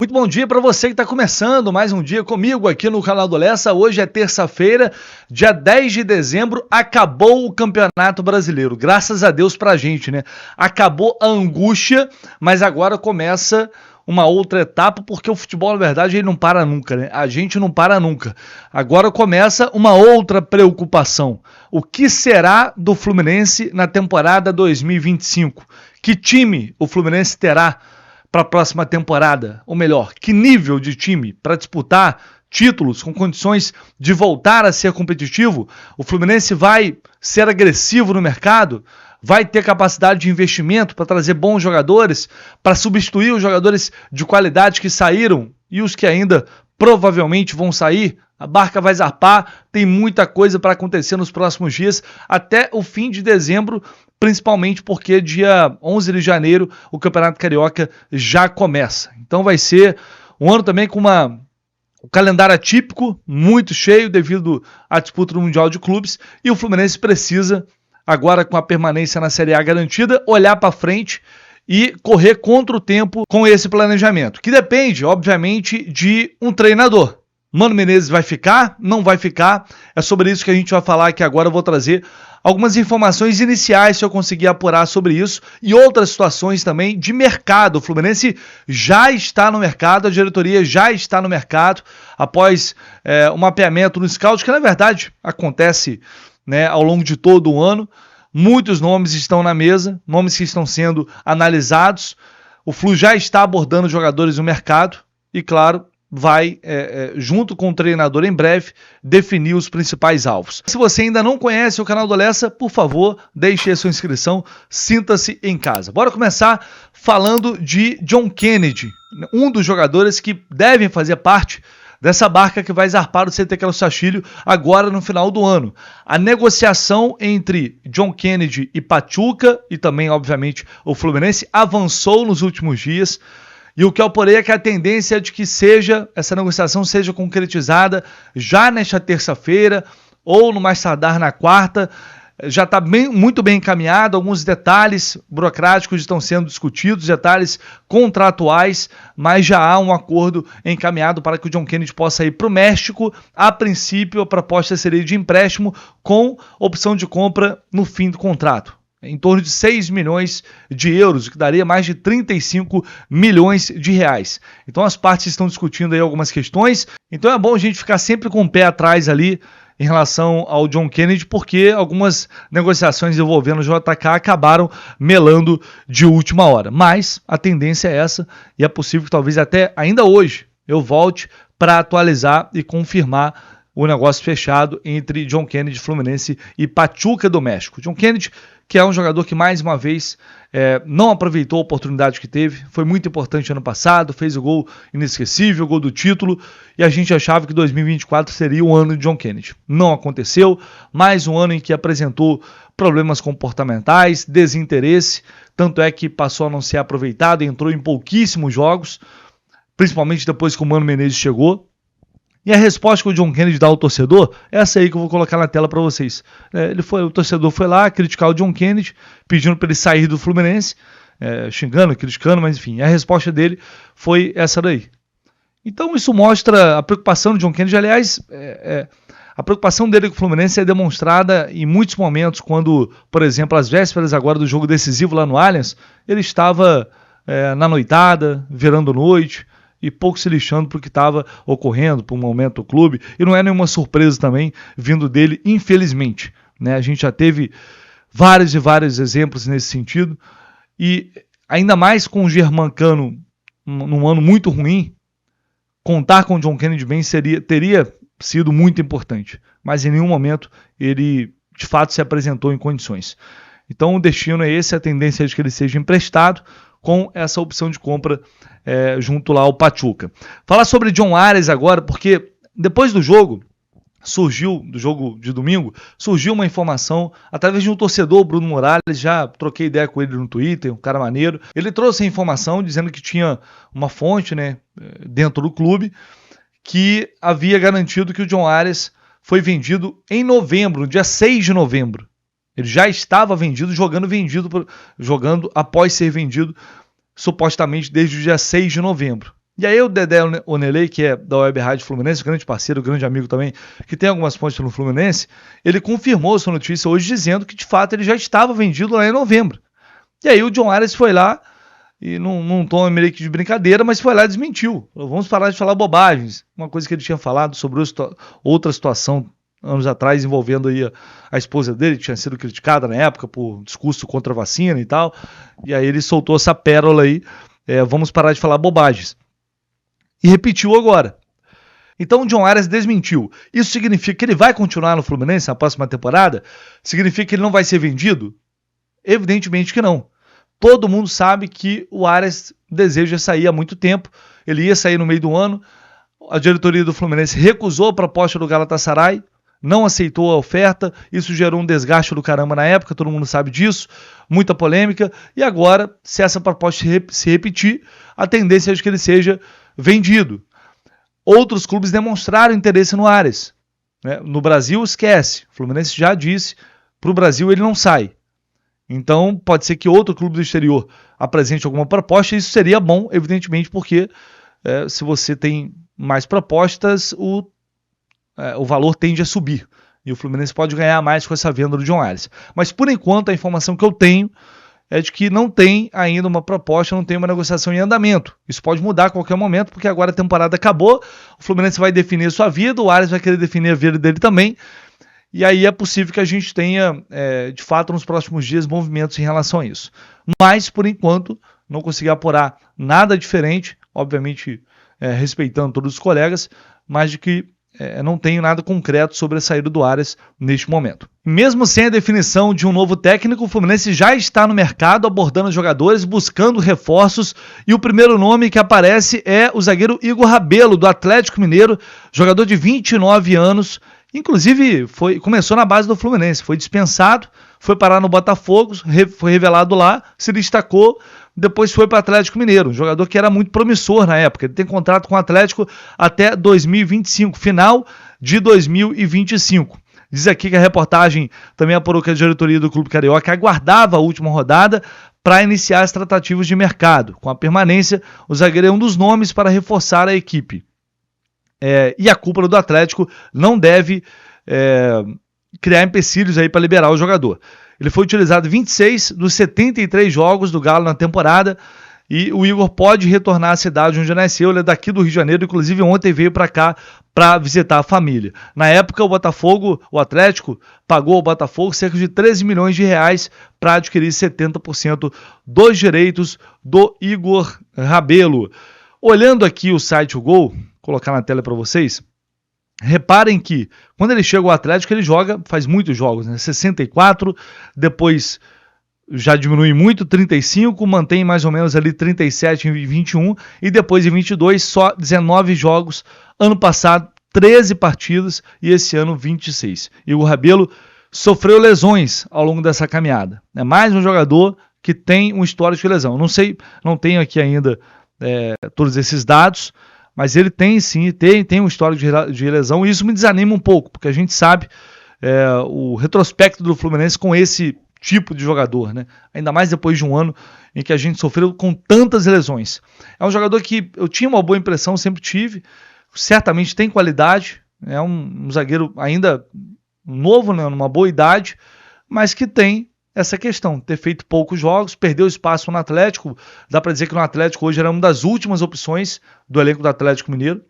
Muito bom dia para você que está começando mais um dia comigo aqui no canal do Lessa. Hoje é terça-feira, dia 10 de dezembro, acabou o Campeonato Brasileiro. Graças a Deus pra gente, né? Acabou a angústia, mas agora começa uma outra etapa, porque o futebol, na verdade, ele não para nunca, né? A gente não para nunca. Agora começa uma outra preocupação. O que será do Fluminense na temporada 2025? Que time o Fluminense terá para a próxima temporada? Ou melhor, que nível de time para disputar títulos com condições de voltar a ser competitivo? O Fluminense vai ser agressivo no mercado? Vai ter capacidade de investimento para trazer bons jogadores, para substituir os jogadores de qualidade que saíram e os que ainda provavelmente vão sair? A barca vai zarpar, tem muita coisa para acontecer nos próximos dias, até o fim de dezembro, principalmente porque dia 11 de janeiro o Campeonato Carioca já começa. Então vai ser um ano também com um calendário atípico, muito cheio devido à disputa do Mundial de Clubes, e o Fluminense precisa, agora com a permanência na Série A garantida, olhar para frente e correr contra o tempo com esse planejamento, que depende, obviamente, de um treinador. Mano Menezes vai ficar? Não vai ficar? É sobre isso que a gente vai falar aqui agora. Eu vou trazer algumas informações iniciais, se eu conseguir apurar sobre isso, e outras situações também de mercado. O Fluminense já está no mercado, a diretoria já está no mercado, após o mapeamento no scout, que na verdade acontece, né, ao longo de todo o ano. Muitos nomes estão na mesa, nomes que estão sendo analisados. O Flu já está abordando jogadores no mercado e, claro, vai, junto com o treinador em breve, definir os principais alvos. Se você ainda não conhece o canal do Lessa, por favor, deixe a sua inscrição, sinta-se em casa. Bora começar falando de John Kennedy, um dos jogadores que devem fazer parte dessa barca que vai zarpar o CT Carlos Sachilho agora no final do ano. A negociação entre John Kennedy e Pachuca, e também, obviamente, o Fluminense, avançou nos últimos dias. E o que eu apurei é que a tendência é de que essa negociação seja concretizada já nesta terça-feira ou no mais tardar na quarta. Já está muito bem encaminhado, alguns detalhes burocráticos estão sendo discutidos, detalhes contratuais, mas já há um acordo encaminhado para que o John Kennedy possa ir para o México. A princípio, a proposta seria de empréstimo com opção de compra no fim do contrato, em torno de 6 milhões de euros, o que daria mais de 35 milhões de reais. Então as partes estão discutindo aí algumas questões, então é bom a gente ficar sempre com o pé atrás ali em relação ao John Kennedy, porque algumas negociações envolvendo o JK acabaram melando de última hora. Mas a tendência é essa, e é possível que talvez até ainda hoje eu volte para atualizar e confirmar o negócio fechado entre John Kennedy, Fluminense, e Pachuca do México. John Kennedy, que é um jogador que mais uma vez não aproveitou a oportunidade que teve, foi muito importante ano passado, fez o gol inesquecível, o gol do título, e a gente achava que 2024 seria o ano de John Kennedy. Não aconteceu, mais um ano em que apresentou problemas comportamentais, desinteresse, tanto é que passou a não ser aproveitado, entrou em pouquíssimos jogos, principalmente depois que o Mano Menezes chegou. E a resposta que o John Kennedy dá ao torcedor é essa aí que eu vou colocar na tela para vocês. O torcedor foi lá criticar o John Kennedy, pedindo para ele sair do Fluminense, xingando, criticando, mas enfim, a resposta dele foi essa daí. Então isso mostra a preocupação do John Kennedy. Aliás, a preocupação dele com o Fluminense é demonstrada em muitos momentos, quando, por exemplo, às vésperas agora do jogo decisivo lá no Allianz, ele estava na noitada, virando noite, e pouco se lixando para o que estava ocorrendo, para o momento do clube, e não é nenhuma surpresa também vindo dele, infelizmente, né? A gente já teve vários e vários exemplos nesse sentido, e ainda mais com o Germancano num ano muito ruim, contar com o John Kennedy bem teria sido muito importante, mas em nenhum momento ele de fato se apresentou em condições. Então o destino é esse, a tendência é de que ele seja emprestado, com essa opção de compra junto lá ao Pachuca. Falar sobre John Ares agora, porque depois do jogo de domingo, surgiu uma informação através de um torcedor, Bruno Morales, já troquei ideia com ele no Twitter, um cara maneiro. Ele trouxe a informação dizendo que tinha uma fonte, né, dentro do clube, que havia garantido que o John Ares foi vendido em novembro, no dia 6 de novembro. Ele já estava vendido, jogando após ser vendido, supostamente desde o dia 6 de novembro. E aí o Dedé Onelei, que é da Web Rádio Fluminense, grande parceiro, grande amigo também, que tem algumas pontes no Fluminense, ele confirmou essa notícia hoje dizendo que de fato ele já estava vendido lá em novembro. E aí o John Ares foi lá, e num tom meio que de brincadeira, mas foi lá e desmentiu. Vamos parar de falar bobagens. Uma coisa que ele tinha falado sobre outra situação anos atrás envolvendo aí a esposa dele, que tinha sido criticada na época por discurso contra a vacina e tal. E aí ele soltou essa pérola aí, vamos parar de falar bobagens. E repetiu agora. Então o John Ares desmentiu. Isso significa que ele vai continuar no Fluminense na próxima temporada? Significa que ele não vai ser vendido? Evidentemente que não. Todo mundo sabe que o Ares deseja sair há muito tempo. Ele ia sair no meio do ano. A diretoria do Fluminense recusou a proposta do Galatasaray, não aceitou a oferta. Isso gerou um desgaste do caramba na época, todo mundo sabe disso. Muita polêmica. E agora, se essa proposta se repetir, a tendência é de que ele seja vendido. Outros clubes demonstraram interesse no Ares. No Brasil, esquece. O Fluminense já disse, para o Brasil ele não sai. Então, pode ser que outro clube do exterior apresente alguma proposta, e isso seria bom, evidentemente, porque se você tem mais propostas, o valor tende a subir. E o Fluminense pode ganhar mais com essa venda do John Ares. Mas, por enquanto, a informação que eu tenho é de que não tem ainda uma proposta, não tem uma negociação em andamento. Isso pode mudar a qualquer momento, porque agora a temporada acabou, o Fluminense vai definir a sua vida, o Ares vai querer definir a vida dele também. E aí é possível que a gente tenha, de fato, nos próximos dias, movimentos em relação a isso. Mas, por enquanto, não consegui apurar nada diferente, obviamente respeitando todos os colegas, mas de que não tenho nada concreto sobre a saída do Ares neste momento. Mesmo sem a definição de um novo técnico, o Fluminense já está no mercado, abordando jogadores, buscando reforços, e o primeiro nome que aparece é o zagueiro Igor Rabelo, do Atlético Mineiro, jogador de 29 anos, inclusive começou na base do Fluminense, foi dispensado, foi parar no Botafogo, foi revelado lá, se destacou, depois foi para o Atlético Mineiro, um jogador que era muito promissor na época. Ele tem contrato com o Atlético até 2025, final de 2025. Diz aqui que a reportagem também apurou que a diretoria do Clube Carioca aguardava a última rodada para iniciar as tratativas de mercado. Com a permanência, o zagueiro é um dos nomes para reforçar a equipe. E a cúpula do Atlético não deve criar empecilhos aí para liberar o jogador. Ele foi utilizado em 26 dos 73 jogos do Galo na temporada, e o Igor pode retornar à cidade onde nasceu. Ele é daqui do Rio de Janeiro, inclusive ontem veio para cá para visitar a família. Na época, o Atlético pagou ao Botafogo cerca de 13 milhões de reais para adquirir 70% dos direitos do Igor Rabelo. Olhando aqui o site O Gol, vou colocar na tela para vocês, reparem que quando ele chega ao Atlético, ele faz muitos jogos, 64, depois já diminui muito, 35, mantém mais ou menos ali 37 em 21, e depois em 22 só 19 jogos, ano passado 13 partidas e esse ano 26. E o Rabelo sofreu lesões ao longo dessa caminhada. É mais um jogador que tem um histórico de lesão. Não tenho aqui ainda todos esses dados, mas ele tem sim, tem um histórico de lesão, e isso me desanima um pouco, porque a gente sabe o retrospecto do Fluminense com esse tipo de jogador, né? Ainda mais depois de um ano em que a gente sofreu com tantas lesões. É um jogador que eu tinha uma boa impressão, sempre tive, certamente tem qualidade, é um zagueiro ainda novo, né, numa boa idade, mas que tem essa questão, ter feito poucos jogos, perdeu espaço no Atlético. Dá para dizer que no Atlético hoje era uma das últimas opções do elenco do Atlético Mineiro,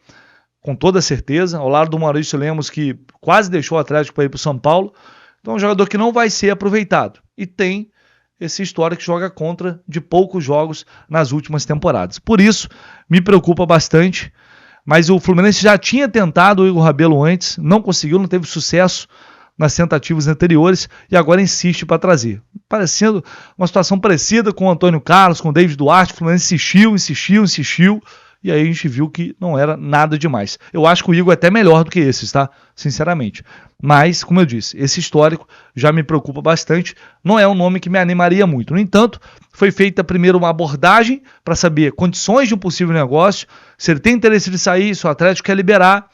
com toda certeza, ao lado do Maurício Lemos, que quase deixou o Atlético para ir para o São Paulo. Então é um jogador que não vai ser aproveitado, e tem esse histórico que joga contra de poucos jogos nas últimas temporadas. Por isso, me preocupa bastante, mas o Fluminense já tinha tentado o Igor Rabelo antes, não conseguiu, não teve sucesso nas tentativas anteriores, e agora insiste para trazer. Parecendo uma situação parecida com o Antônio Carlos, com o David Duarte. O Fluminense insistiu, e aí a gente viu que não era nada demais. Eu acho que o Igor é até melhor do que esses, tá? Sinceramente. Mas, como eu disse, esse histórico já me preocupa bastante. Não é um nome que me animaria muito. No entanto, foi feita primeiro uma abordagem para saber condições de um possível negócio, se ele tem interesse de sair, se o Atlético quer liberar,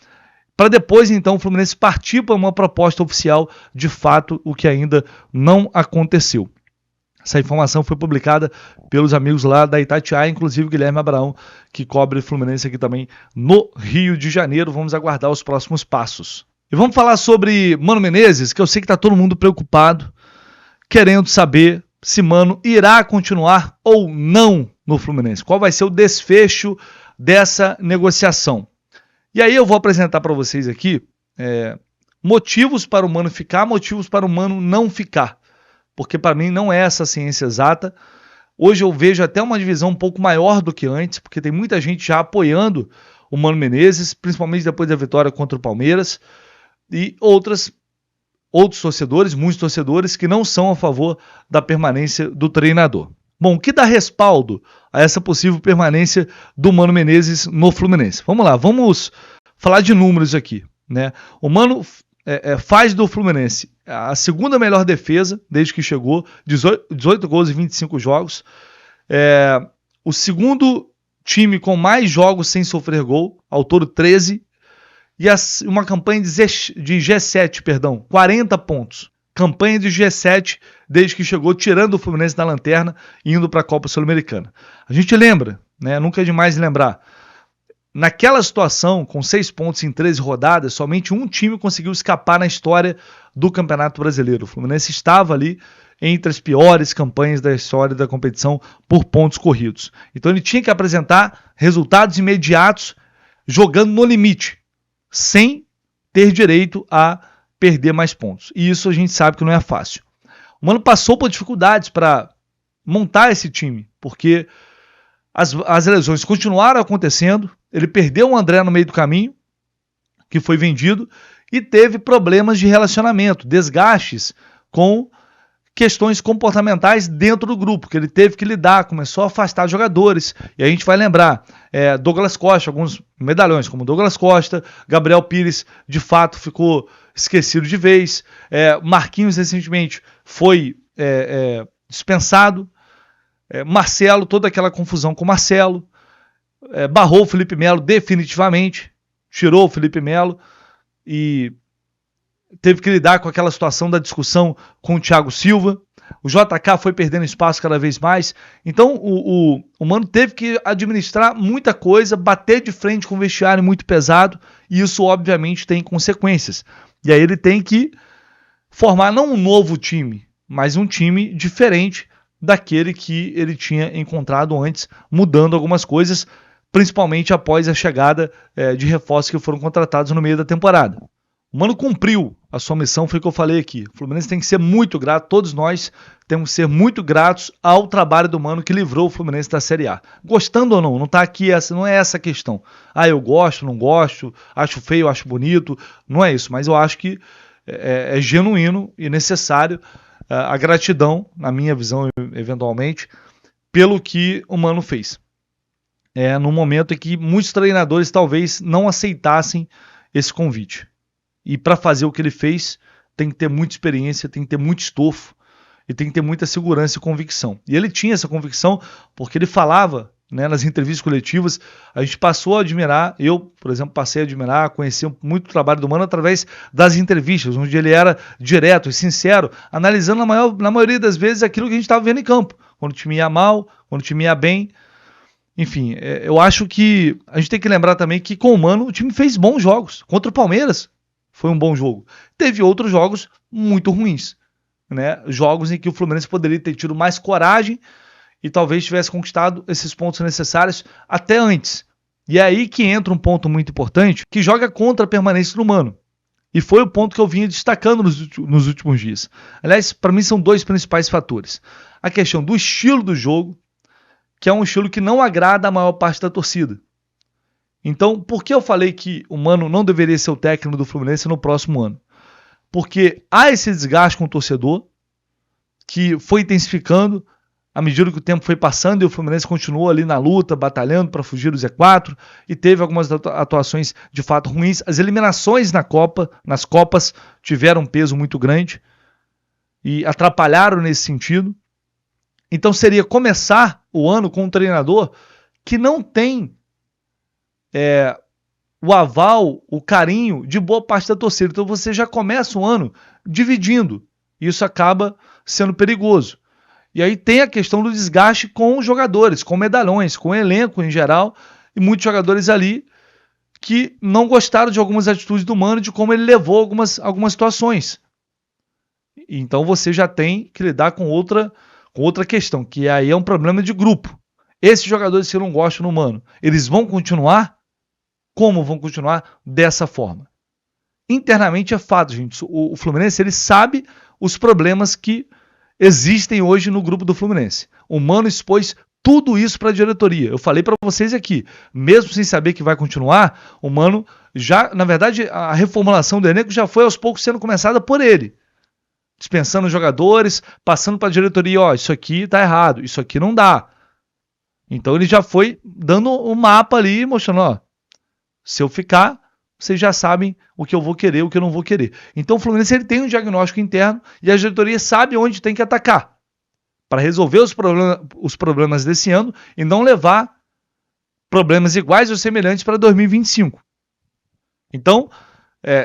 para depois, então, o Fluminense partir para uma proposta oficial, de fato, o que ainda não aconteceu. Essa informação foi publicada pelos amigos lá da Itatiaia, inclusive o Guilherme Abraão, que cobre Fluminense aqui também no Rio de Janeiro. Vamos aguardar os próximos passos. E vamos falar sobre Mano Menezes, que eu sei que está todo mundo preocupado, querendo saber se Mano irá continuar ou não no Fluminense. Qual vai ser o desfecho dessa negociação? E aí eu vou apresentar para vocês aqui motivos para o Mano ficar, motivos para o Mano não ficar. Porque para mim não é essa ciência exata. Hoje eu vejo até uma divisão um pouco maior do que antes, porque tem muita gente já apoiando o Mano Menezes, principalmente depois da vitória contra o Palmeiras, e outros torcedores, muitos torcedores, que não são a favor da permanência do treinador. Bom, o que dá respaldo a essa possível permanência do Mano Menezes no Fluminense? Vamos lá, vamos falar de números aqui, né? O Mano faz do Fluminense a segunda melhor defesa desde que chegou, 18 gols em 25 jogos. O segundo time com mais jogos sem sofrer gol, ao todo 13. E uma campanha de G7, 40 pontos. Campanha de G7 desde que chegou, tirando o Fluminense da lanterna e indo para a Copa Sul-Americana. A gente lembra, né? Nunca é demais lembrar. Naquela situação, com 6 pontos em 13 rodadas, somente um time conseguiu escapar na história do Campeonato Brasileiro. O Fluminense estava ali entre as piores campanhas da história da competição por pontos corridos. Então ele tinha que apresentar resultados imediatos, jogando no limite, sem ter direito a perder mais pontos. E isso a gente sabe que não é fácil. O Mano passou por dificuldades para montar esse time, porque as lesões continuaram acontecendo. Ele perdeu o André no meio do caminho, que foi vendido, e teve problemas de relacionamento, desgastes com questões comportamentais dentro do grupo, que ele teve que lidar, começou a afastar jogadores. E a gente vai lembrar, Douglas Costa, alguns medalhões, como Douglas Costa, Gabriel Pires, de fato, ficou esquecido de vez. Marquinhos, recentemente, foi dispensado. Marcelo, toda aquela confusão com Marcelo. Barrou o Felipe Melo definitivamente, tirou o Felipe Melo e teve que lidar com aquela situação da discussão com o Thiago Silva. O JK foi perdendo espaço cada vez mais. Então o Mano teve que administrar muita coisa, bater de frente com um vestiário muito pesado, e isso obviamente tem consequências. E aí ele tem que formar não um novo time, mas um time diferente daquele que ele tinha encontrado antes, mudando algumas coisas, principalmente após a chegada de reforços que foram contratados no meio da temporada. O Mano cumpriu a sua missão, foi o que eu falei aqui. O Fluminense tem que ser muito grato, todos nós temos que ser muito gratos ao trabalho do Mano que livrou o Fluminense da Série A. Gostando ou não, não tá aqui não é essa a questão. Eu gosto, não gosto, acho feio, acho bonito, não é isso. Mas eu acho que é genuíno e necessário a gratidão, na minha visão, eventualmente, pelo que o Mano fez. No momento em que muitos treinadores talvez não aceitassem esse convite. E para fazer o que ele fez, tem que ter muita experiência, tem que ter muito estofo e tem que ter muita segurança e convicção. E ele tinha essa convicção porque ele falava, nas entrevistas coletivas, a gente passou a admirar, eu, por exemplo, passei a admirar, conhecer muito o trabalho do Mano através das entrevistas, onde ele era direto e sincero, analisando na maioria das vezes aquilo que a gente estava vendo em campo. Quando o time ia mal, quando o time ia bem. Enfim, eu acho que a gente tem que lembrar também que com o Mano o time fez bons jogos. Contra o Palmeiras foi um bom jogo. Teve outros jogos muito ruins, jogos em que o Fluminense poderia ter tido mais coragem e talvez tivesse conquistado esses pontos necessários até antes. E é aí que entra um ponto muito importante que joga contra a permanência do Mano. E foi o ponto que eu vinha destacando nos últimos dias. Aliás, para mim são dois principais fatores. A questão do estilo do jogo, que é um estilo que não agrada a maior parte da torcida. Então, por que eu falei que o Mano não deveria ser o técnico do Fluminense no próximo ano? Porque há esse desgaste com o torcedor, que foi intensificando à medida que o tempo foi passando e o Fluminense continuou ali na luta, batalhando para fugir do Z4, e teve algumas atuações de fato ruins. As eliminações nas Copas tiveram um peso muito grande e atrapalharam nesse sentido. Então seria começar o ano com um treinador que não tem o aval, o carinho de boa parte da torcida. Então você já começa o ano dividindo. Isso acaba sendo perigoso. E aí tem a questão do desgaste com os jogadores, com medalhões, com o elenco em geral, e muitos jogadores ali que não gostaram de algumas atitudes do Mano, de como ele levou algumas situações. Então você já tem que lidar com outra questão, que aí é um problema de grupo. Esses jogadores que não gostam do Mano, eles vão continuar? Como vão continuar? Dessa forma. Internamente é fato, gente. O Fluminense, ele sabe os problemas que existem hoje no grupo do Fluminense. O Mano expôs tudo isso para a diretoria. Eu falei para vocês aqui, mesmo sem saber que vai continuar, o Mano já, na verdade, a reformulação do elenco já foi aos poucos sendo começada por ele. Dispensando os jogadores, passando para a diretoria, ó, isso aqui tá errado, isso aqui não dá. Então ele já foi dando o mapa ali, mostrando, ó, se eu ficar, vocês já sabem o que eu vou querer, o que eu não vou querer. Então o Fluminense, ele tem um diagnóstico interno e a diretoria sabe onde tem que atacar para resolver os problemas desse ano e não levar problemas iguais ou semelhantes para 2025. Então,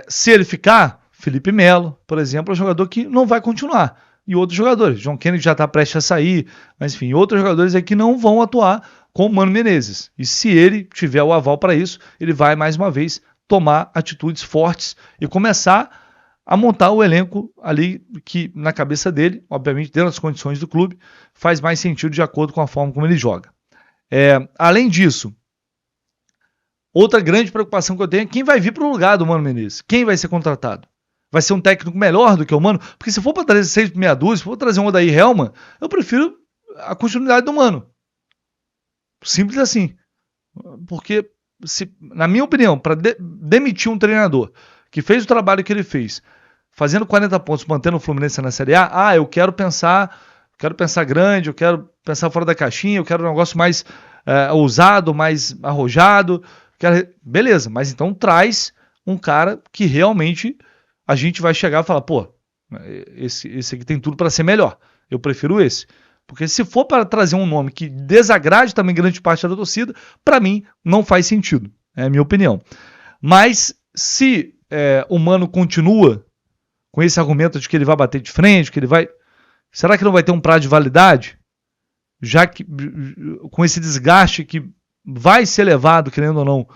se ele ficar, Felipe Melo, por exemplo, é um jogador que não vai continuar. E outros jogadores, John Kennedy já está prestes a sair, mas enfim, outros jogadores aqui não vão atuar com o Mano Menezes. E se ele tiver o aval para isso, ele vai mais uma vez tomar atitudes fortes e começar a montar o elenco ali que na cabeça dele, obviamente dentro das condições do clube, faz mais sentido de acordo com a forma como ele joga. Além disso, outra grande preocupação que eu tenho é quem vai vir para o lugar do Mano Menezes, quem vai ser contratado. Vai ser um técnico melhor do que o Mano? Porque se for para trazer 6 meia dúzia, se for trazer um Odair Hellmann, eu prefiro a continuidade do Mano. Simples assim. Porque, na minha opinião, para demitir um treinador que fez o trabalho que ele fez, fazendo 40 pontos, mantendo o Fluminense na Série A, eu quero pensar grande, eu quero pensar fora da caixinha, eu quero um negócio mais ousado, mais arrojado. Beleza, mas então traz um cara que realmente a gente vai chegar e falar, pô, esse aqui tem tudo para ser melhor. Eu prefiro esse. Porque se for para trazer um nome que desagrade também grande parte da torcida, para mim não faz sentido. É a minha opinião. Mas se o Mano continua com esse argumento de que ele vai bater de frente, que ele vai... Será que não vai ter um prazo de validade? Já que com esse desgaste que vai ser levado, querendo ou não,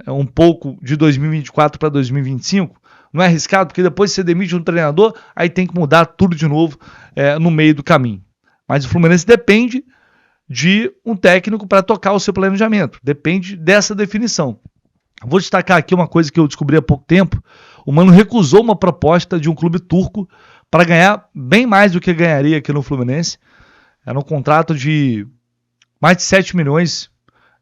um pouco de 2024 para 2025, não é arriscado, porque depois você demite um treinador, aí tem que mudar tudo de novo no meio do caminho. Mas o Fluminense depende de um técnico para tocar o seu planejamento, depende dessa definição. Vou destacar aqui uma coisa que eu descobri há pouco tempo. O Mano recusou uma proposta de um clube turco para ganhar bem mais do que ganharia aqui no Fluminense. Era um contrato de mais de 7 milhões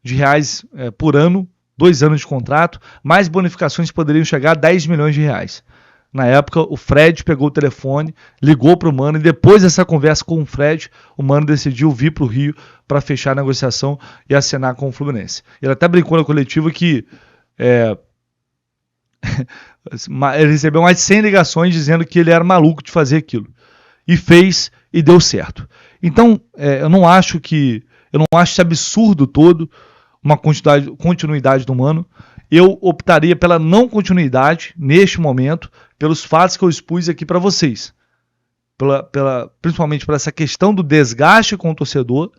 de reais por ano, 2 anos de contrato, mais bonificações poderiam chegar a 10 milhões de reais. Na época, o Fred pegou o telefone, ligou para o Mano e depois dessa conversa com o Fred, o Mano decidiu vir para o Rio para fechar a negociação e assinar com o Fluminense. Ele até brincou na coletiva que ele recebeu mais de 100 ligações dizendo que ele era maluco de fazer aquilo. E fez e deu certo. Então, eu não acho esse absurdo todo uma continuidade do Mano. Eu optaria pela não continuidade neste momento, pelos fatos que eu expus aqui para vocês. Principalmente por essa questão do desgaste com o torcedor,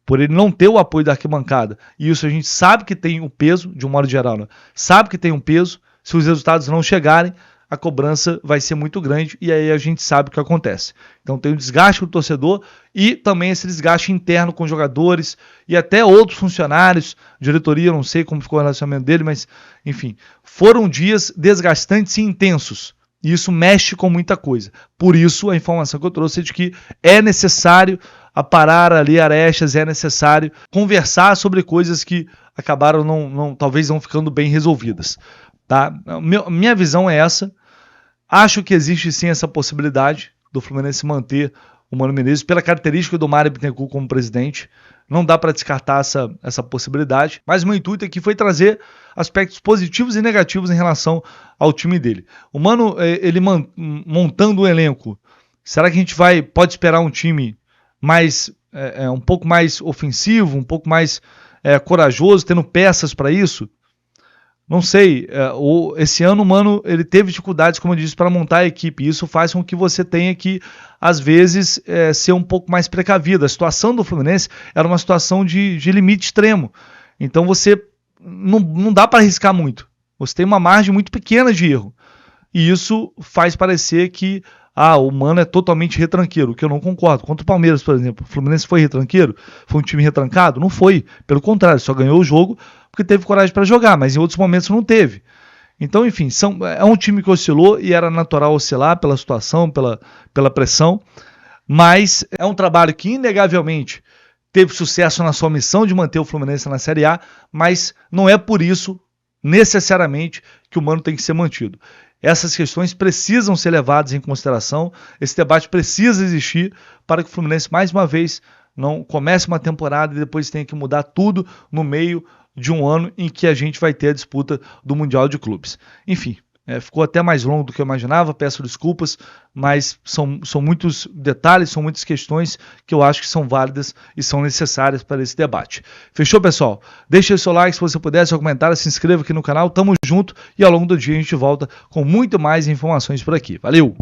por ele não ter o apoio da arquibancada. E isso a gente sabe que tem um peso, de um modo geral, né? Sabe que tem um peso. Se os resultados não chegarem, a cobrança vai ser muito grande e aí a gente sabe o que acontece. Então tem o desgaste com o torcedor e também esse desgaste interno com os jogadores e até outros funcionários, diretoria, não sei como ficou o relacionamento dele, mas enfim, foram dias desgastantes e intensos. E isso mexe com muita coisa. Por isso a informação que eu trouxe é de que é necessário aparar ali arestas, é necessário conversar sobre coisas que acabaram talvez não ficando bem resolvidas. Tá? Minha visão é essa. Acho que existe sim essa possibilidade do Fluminense manter o Mano Menezes pela característica do Mário Bittencourt como presidente. Não dá para descartar essa possibilidade. Mas o meu intuito aqui foi trazer aspectos positivos e negativos em relação ao time dele. O Mano, ele montando o elenco, será que a gente pode esperar um time mais um pouco mais ofensivo, um pouco mais corajoso, tendo peças para isso? Não sei, esse ano o Mano ele teve dificuldades, como eu disse, para montar a equipe. E isso faz com que você tenha que, às vezes, ser um pouco mais precavido. A situação do Fluminense era uma situação de limite extremo. Então você não dá para arriscar muito. Você tem uma margem muito pequena de erro. E isso faz parecer que o Mano é totalmente retranqueiro, o que eu não concordo. Contra o Palmeiras, por exemplo, o Fluminense foi retranqueiro? Foi um time retrancado? Não foi. Pelo contrário, só ganhou o jogo porque teve coragem para jogar, mas em outros momentos não teve. Então, enfim, é um time que oscilou e era natural oscilar pela situação, pela pressão, mas é um trabalho que inegavelmente teve sucesso na sua missão de manter o Fluminense na Série A, mas não é por isso, necessariamente, que o Mano tem que ser mantido. Essas questões precisam ser levadas em consideração, esse debate precisa existir para que o Fluminense, mais uma vez, não comece uma temporada e depois tenha que mudar tudo no meio de um ano em que a gente vai ter a disputa do Mundial de Clubes. Enfim, ficou até mais longo do que eu imaginava, peço desculpas, mas são muitos detalhes, são muitas questões que eu acho que são válidas e são necessárias para esse debate. Fechou, pessoal? Deixa o seu like se você puder, seu comentário, se inscreva aqui no canal, tamo junto e ao longo do dia a gente volta com muito mais informações por aqui. Valeu!